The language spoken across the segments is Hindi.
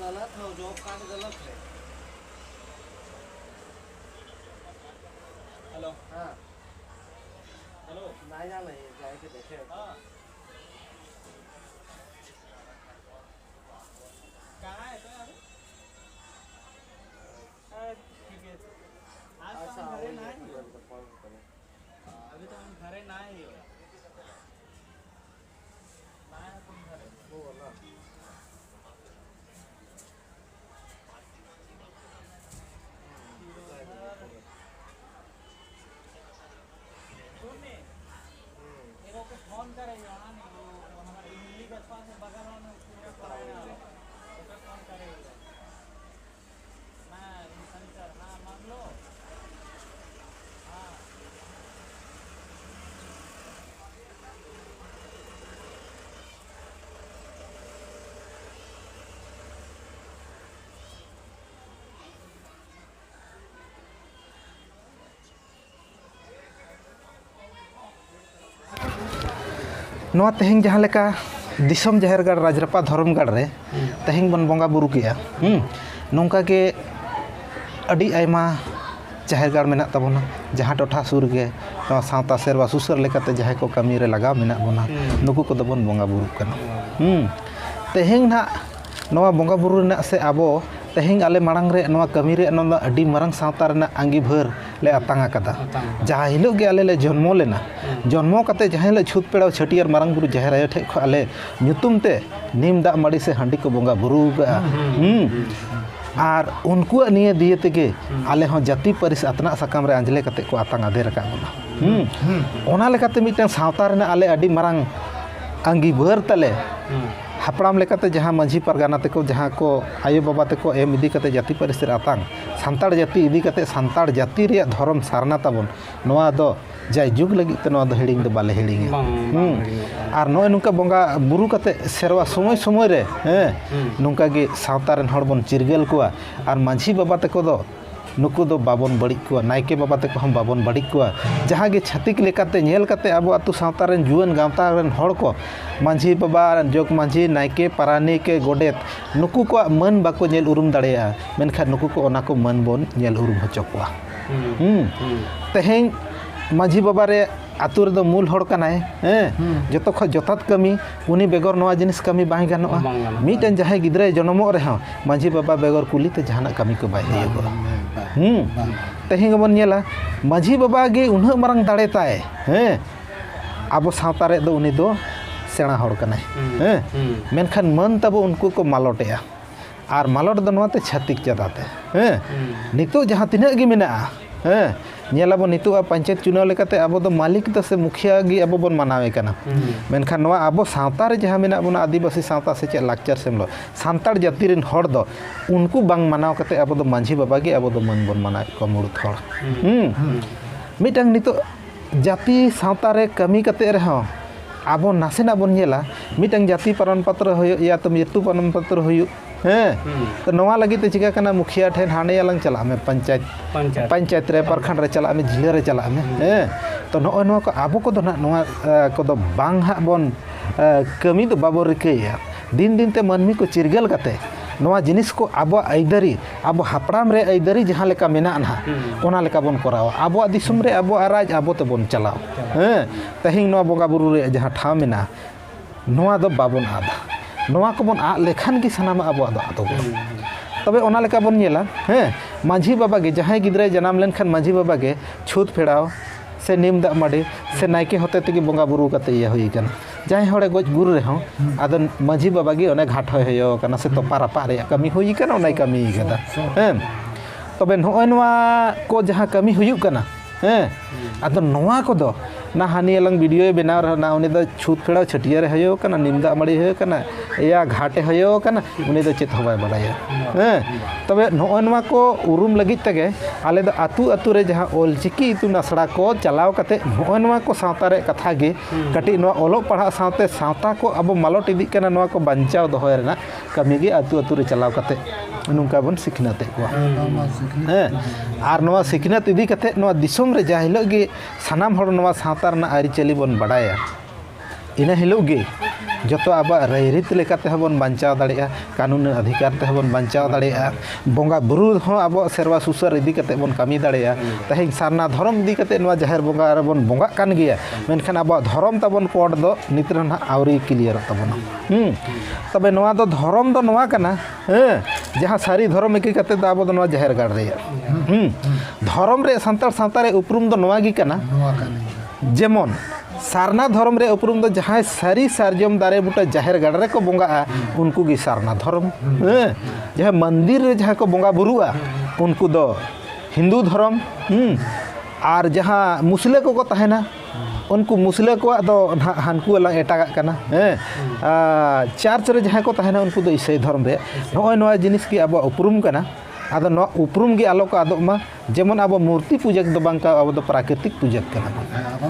गलत हो, जॉब कार्ड गलत है। हेलो। हाँ हेलो, नहीं जाना है, जाके देखे। हाँ कहाँ है तो यार? ठीक है। आज तो हम घरे ना ही हो। अभी तो हम घरे ना ही हो। ना है तुम घरे? वो वाला फोन करेगा हमारे दिल्ली के पास बगल में पूरा कराया तो फोन करेगा ना सेंटर। हाँ मान लो। हाँ नवा तेहें जहाँ लेका दिसम जहरगढ़ राजरपा धर्मगढ़ रे तेहें बन बंगा बुरु किया नौका के अड़ी आयमा जहरगढ़ मेना तबोना जहाँ टोठा सुर के नवा सावता सेरवा सुसर लेकाते जहाँ को कमी रे लगा मेना बोना नुकु को दबन बंगा बुरु कना तेहें ना नवा बंगा बुरु ना से आबो तेहें आले मांग रे नवा कमी रे नवा अड़ी मारंग सावता रे ना आंगी भर ले अतांगा कदा जहाँ हिलो गे आले ले जन्मो लेना जन्मो कते जहाँ ले छूत पेड़ा छटियार मारंग बुरु जहर आयो ठे खो आले ᱧᱩᱛᱩᱢ ते नीम दा मड़ी से हांडी को बंगा बुरु आर उनको निये दिए तेगे आले हों जाति परिस अतना सकाम रे अंजले कते को आतांग आधे रका बोना ओना लेकाते मिटन सावता रे आले अड़ी मारंग आंगी भर तले हापड़ाम लेकाते जहाँ माझी परगाना तेको जहाँ को आयो बाबा तेको एम इदी कते जाति परिस रे आतांग सान्ताड़ जाति इदी कते सान्ताड़ जाति रे धर्म सारना ताबन नोआ दो जाय जुग लगी ते नोआ दो हिडिंग दो बाले हिडिंग आर नोय नुका बंगा बुरु कते सेरवा समय समय रे नुका गे सावता रेन हड़ बन चिरगेल कोआ आर माझी बाबा तेको दो नुकु दो बाबन बड़ी को नायके बाबा तेको हम बाबन बड़ी को जहाँ गे छतिक लेकाते नेल कते अब आतु सावता रेन जुवन गावता रेन हड़ को माझी बाबा जोग माझी नायके पारानी के गोडेत नुकु को मन बाको नेल उरुम दाड़ेया मेनखान नुकु को ओना को मन बोन नेल उरुम होचो कोआ तेहें माझी बाबा रे आतु रे दो मूल हड़ कनाय जतो ख जतात कमी उनी बेगर नवा जिनिस कमी बाय गानोआ मिटन जहाय गिद्रे जन्मो रे हां माझी बाबा बेगर कुली ते जहाना कमी को बाय हेगो तेहें गबन नेला माझी बाबा गे उन्ह मारंग दाड़े ताय आबो सावता रे दो उनी दो सेणा हड़ कनाय मेनखान मन तबो उनको को मालोटेया आर मालोट दो नवाते छातिक जदाते नितो जहां तिना गे मेना नेलाबो नितो पंचायत चुनाव लेकाते आबो दो मालिक तो से मुखिया गे आबो बन मनावे कना मेनखान नवा आबो सावता रे जहां मेना बना आदिवासी सावता से चे लाक्चर सेमलो सान्ताड़ जाति रेन हड़ दो उनको बांग मनाव कते आबो दो माझी बाबा गे आबो दो मन बन मनाय को मुड़ुत हड़ मिटांग नितो जाति सावता रे कमी कते रहो आबो नासेना बन नेला मिटांग जाति प्रमाण पत्र होयो या तो मृत्यु प्रमाण पत्र होयो तो नवा लगी ते चिका कना मुखिया ठेन हाने अलंग चला में पंचायत रे प्रखंड रे चला में जिले रे चला में तो नो नो को आबो को दो ना नवा को दो बांग हा बन कमी दो बाबो रिकेया दिन दिन ते मनमी को चिरगल कते नवा जिनिस को आबो आइदरी आबो हापड़ाम रे आइदरी जहां लेका मेना ना ओना लेका बन करावा आबो दिसुम रे आबो आराज आबो ते बन चलाओ तहिंग नवा बोगा बुरु रे जहां ठाव मेना नवा दो बाबन आदा नवा को बन आ लेखन की सनाम आबो आदो तबे ओना लेका बन नेला माझी बाबा गे जहां गिद्रे जनाम लेनखान माझी बाबा गे छूत फेड़ाव से नीम दा मड़ी से नायके होते तेगे बंगा बुरु कते या होई कना जहां हड़े गज गुरु रे हों आदो माझी बाबा गे ओने घाट होयो कना से तोपा रपा रे कमी होई कना ओनाय कमी कदा तबे नोय नवा को जहां कमी हुयु कना आदो नवा को दो ना हानि अलंग वीडियो बनाव रह ना उनी दो छूत फेड़ा छटिया रे हयो कना निमदा मड़ी हयो कना या घाटे हयो कना उनी दो चेत होबाय बडाया तबे नोय नवा को उरुम लगित तगे आले दो आतु आतु रे जहां ओलचिकी इतु नसड़ा को चलाव कते नोय नवा को सावता रे कथा गे कटी नवा ओलो पढ़ा सावते सावता को अब मालोट इदी कना नवा को बंचाव दोहोय रेना कमी गे आतु आतु रे चलाव कते नुका बन सिखनते को आर नवा सिखनत इदी कते नवा दिसुम रे जा हिलो गे सनाम हड़ नवा सावता रना आरी चली बन बडाया इना हिलो गे joto aba rairit lekate habon bancao daria kanun adhikar te habon bancao daria bonga buru ho abo serwa susar idi kate bon kami daria tehing sarna dhorom idi kate noa jaher bonga rabon bonga kan gea menkhan abo dhorom tabon code do nitran auri clear tabon तबे नवा दो धर्म दो नवा कना जहाँ सारी धर्म एक कते दा abo दो नवा जाहिर गाड़ रे धर्म रे संतार सावता रे उपरुम दो नवा गी कना जेमन सारना धर्म रे उपरुम दो जहाँ सारी सारजम दारे बुटा जाहिर गाड़ रे को बोंगा उनको गी सारना धर्म जहाँ मंदिर रे जहाँ को बोंगा बुरुआ उनको दो हिंदू धर्म और जहाँ मुस्लिम को तहना उनको मुस्लिम को हानकू वाला एटागा कना चर्च रे जहाँ को तहना उनको दो ईसाई धर्म रे नॉय नॉय जिनिस की अब उपरुम कना आदो न उपरुम गे आलो का आदो मा जेमन अब मूर्ति पूजक दो बांका अब दो प्राकृतिक पूजक कना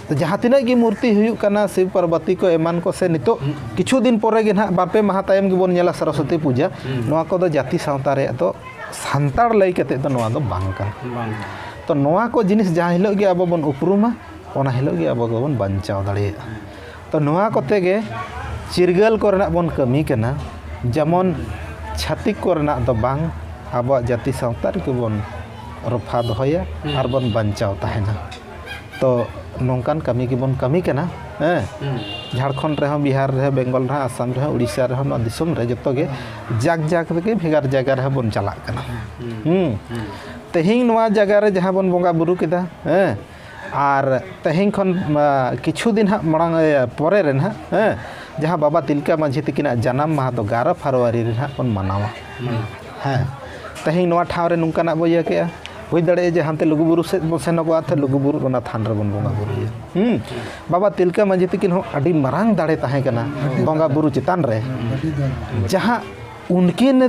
तो जहाँ तिना की मूर्ति हुयु कना शिव पार्वती को एमान को से नितो किछु दिन परे गे ना बापे महा तायम गे बोन नेला सरस्वती पूजा नोआ को दो जाति सावता रे तो सांतार लई कते दो नोआ दो बांग कना तो नोआ को जिनिस जहाँ हिलो गे अब बोन उपरुमा ओना हिलो गे अब बोन बांचाव दाड़े तो नोआ कोते गे चिरगल कोरना बोन कमी कना जेमन छातिक कोरना दो बांग अब जाति सावता रे बोन रफा दोहया और बोन बांचाव ताहेना तो नोंकान कमी के बोन कमी कना झारखंड रे बिहार रे बेंगल रे आसाम रे उड़ीसा रे नोआ दिसम रे जतो गे जाग जाग रे भेगार जगह रे बोन चला कना तेहिं नोआ जगह रे जहां बोन बोंगा बुरु केदा और तेहिं खन किछु दिन हा मरांग परे रे ना जहां बाबा तिलका माझी तकिना जन्म माह दो 11 फरवरी रे हा बोन मनावा तेहिं नोआ ठाव रे नुंकाना बो इया के हुई दाड़े जे हांते लुगुबुरु से सेनोगो आथे लुगुबुरु ओना थान रे बोन बोंगा बुरु बाबा तिलका माझी तकिन हो अडी मरांग दाड़े ताहे कना बोंगा बुरु चितान रे जहां उनकिन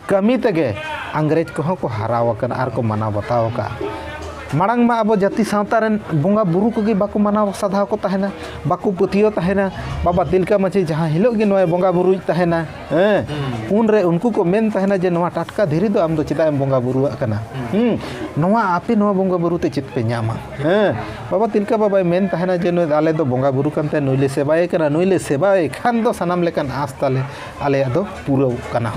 कमी तगे अंग्रेज को को हराव कना आर को मना बताव का मांग मा अब जाति सावता रे बोंगा बुरु को गे बाको मनाव साधा को तहना बाको पुतियो तहना बाबा तिलका माझी जहां हिलो गे नोय बोंगा बुरु तहना उन रे उनको को मेन तहना जे नोआ टाटका धीरी दो आम दो चिदा बोंगा बुरुआ कना नोआ आपे नोआ बोंगा बुरु ते चित पे न्यामा बाबा तिलका बाबा मेन तहना जे नोय आले दो बोंगा बुरु कंते नोइले सेवाए कना नोइले सेवाए खान दो सनाम लेकन आस ताले आले दो पूरा कना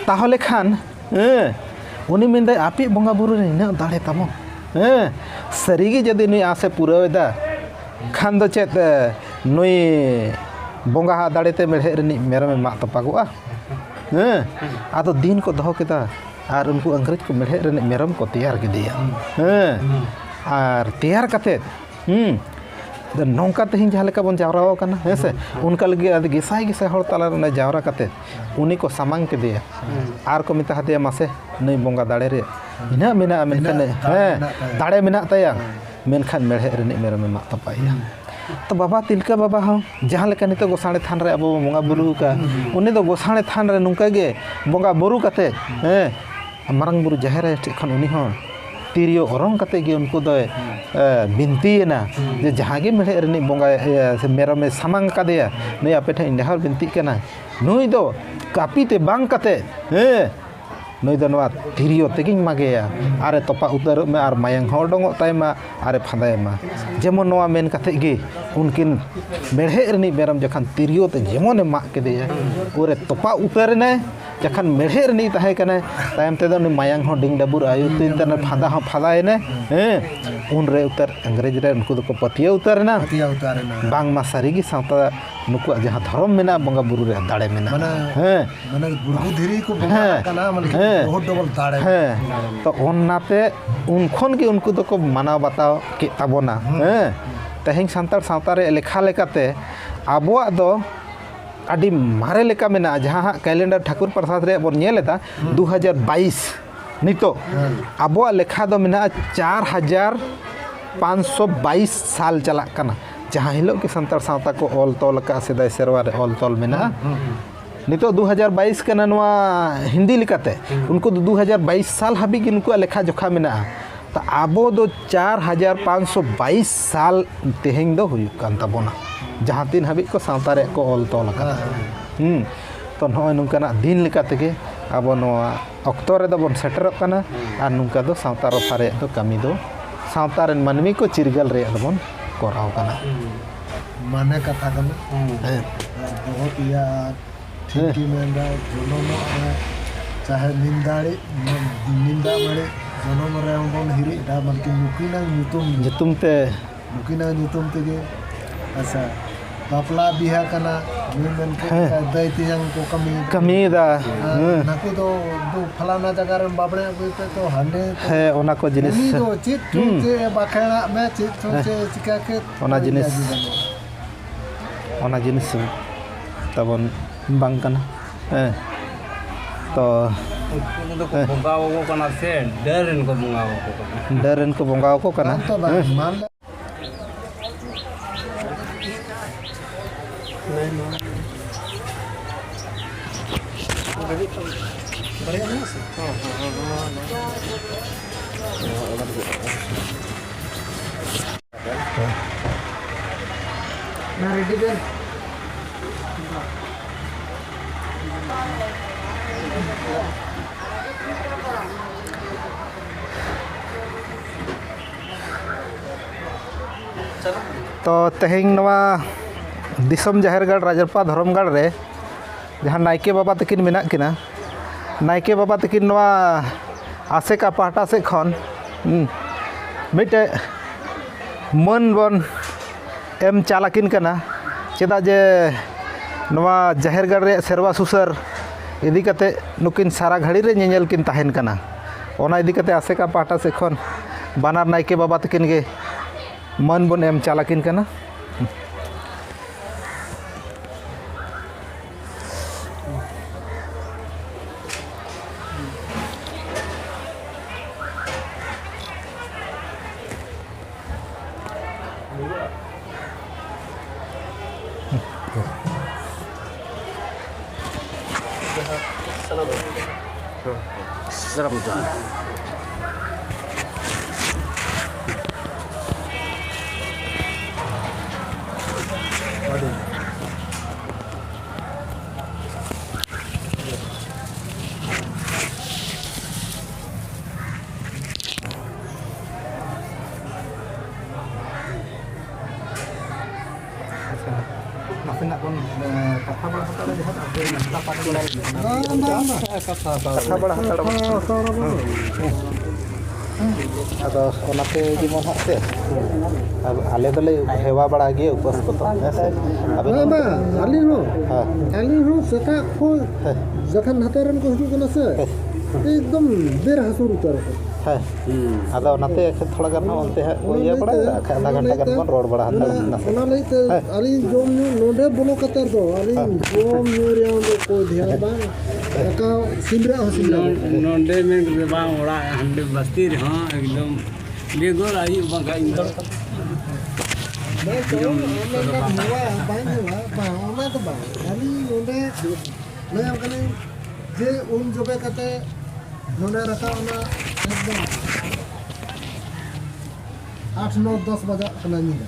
ताहले खान उनी मेंदे आपे बोंगा बुरु रे न दाड़े तामो सरीगे जदि नुई आसे पुरावेदा खान दो चेत नुई बोंगा दाड़े ते मेढ़े रे मेरमे मा तपागोआ आदो दिन को दहो केदा और उनको अंग्रेज को मेढ़े रे मेरम को तैयार के दिया और तैयार कते नौका तेहिं जहाँ लेका बोन जावरा कना हेसे उनका लगे आदि गिसाई गिसाई हर ताला रे जावरा कते उनी को सामांग के दिया आर को मिता हते मासे नई बोंगा दाड़े रे इना मेना मेनखान दाड़े मेना ताया मेनखान मेढ़े रे मेरम मा तपाया तो बाबा तिलका बाबा हो जहाँ लेका नितो गोसाणे थान रे अब बोंगा बुरु का उनी दो गोसाणे थान रे नुंका गे बोंगा बुरु कते मारंग बुरु जाहेर ठेखन उनी हो तिरियो औरंग कते गे उनको दो बिनतीना जे जहाँ गे मेढ़े रे बोंगा से मेरमे सामांग कादेया नई आपे ठे इंडहर बिनती कना नुई दो कापीते बांग कते नई दो नवा तिरियो तेगिंग मागेया आरे तोपा उतर में आर मायंग हर डोंगो तायमा आरे फादायमा जेमन नवा मेन कते गे उनकिन मेढ़े रे मेरम जखन तिरियो ते जेमन मा केदेया ओरे तोपा उतर ने जखन मेढ़े रे ताहे कने तायम ते दो मायंग हो डिंग डबुर आयु तीन तने फादा हो फादाय ने उन रे उतर अंग्रेज रे उनको दो को पतिया उतर ना बांग मा सारीगी सावता नुकु जहां धर्म मेना बोंगा बुरु रे दाड़े मेना माने बुरु धीरी को बोंगा कना माने बहुत डबल दाड़े तो ओन्नाते उनखन के उनको दो को माना बताओ के ताबोना तेहिं सांतार सावता रे लेखा लेकाते आबोआ दो अड़ी मारे लेका मेना जहाँ कैलेंडर ठाकुर प्रसाद रे बोन नेलेदा 2022 नितो आबोआ लेखा दो मेना 4522 साल चला कना जहाँ हिलो के संतार सावता को ऑल तोल का सेदाय सेरवा रे ऑल तोल मेना नितो 2022 कना नवा हिंदी लिखाते उनको 2022 साल हाबी कि उनको लेखा जोखा मेना तो आबो दो 4522 साल तेहें दो हुई कान ताबोना जहाँ तीन हाबी को सावता रे को ऑल तोल का तो नॉय नुंकाना दिन लेकाते के आबो नवा अक्तो रे दो बोन सेटरक कना आर नुंका दो सावता रफा रे दो कमी दो सावता रे मानवी को चिरगल रे दो बोन कोराव कना माने कथा करना हैं बहुत यार ठीक ही में जनम चाहे निंदा मरे जनम रे बन हिरी दा मानकी नुकिना जितुम ते ᱧᱩᱛᱩᱢ ᱛᱮᱜᱮ ᱟᱪᱪᱷᱟ ᱵᱟᱯᱞᱟ ᱵᱤᱦᱟ ᱠᱟᱱᱟ ᱢᱮᱱ ᱠᱚ ᱫᱟᱹᱭ ᱛᱮᱭᱟᱝ ᱠᱚ कमी दा ᱱᱟᱠᱩ ᱫᱚ ᱯᱷᱟᱞᱟᱱᱟ ᱡᱟᱭᱜᱟ ᱨᱮ ᱵᱟᱵᱲᱮ ᱟᱹᱜᱩᱭᱛᱮ ᱛᱚ ᱦᱟᱸᱰᱮ है ओना को जिनिस ᱩᱱᱤ ᱫᱚ ᱪᱮᱫ ᱪᱚᱝ ᱪᱮ ᱵᱟᱠᱷᱮᱲᱟᱜ ᱢᱮ ᱪᱮᱫ ᱪᱚᱝ ᱪᱮ ᱪᱤᱠᱟ ᱠᱮ ओना जिनिस तबन बांग कना हैं तो बोंगाओ को कना से डरन को बोंगाओ को कना डरन को बोंगाओ को कना तो मान ना रेडी कर तो तेहें नवा दिसम जाहेरगढ़ राजरपा धर्मगढ़ रे जहाँ नायके बाबा तकिन मेना किना नायके बाबा तकिन नवा आसेका पाहटा से खन मिटे मन बन एम चालाकिन कना चेदा जे नवा जाहेरगढ़ रे सेरवा सुसर इदी कते नुकिन सारा घड़ी रे नेल किन ताहेन कना ओना इदी कते आसेका पाहटा से खन बानार नायके बाबा तकिन गे मन बन एम चालाकिन कना nasenak kon kata bala hatala jahat ape nasta pat bala kata bala hatala ado onate jemon hak se ale dole hewa bada ge upas ko to abe ba ali ho seta ko जखन हतेरन को हिजु कना से एकदम बेर हसुर उतर है आदा नाते थोड़ा गान ओनते है ये बड़ा आधा घंटा गान बन रोड बड़ा हता ओना लईते अली जोम नु नोडे बोलो कतर दो अली जोम नु रे दो को ध्यान बा का सिमरा हो सिमरा नोडे में बा ओड़ा हंडे बस्ती रे हां एकदम बेगोर आई बगा इंदर मैं तो नवा बा ओना तो बा अली नोडे ले हम कने जे उन जोबे कते नोडे रखा ओना एकदम 8 9 10 बजे कना नींद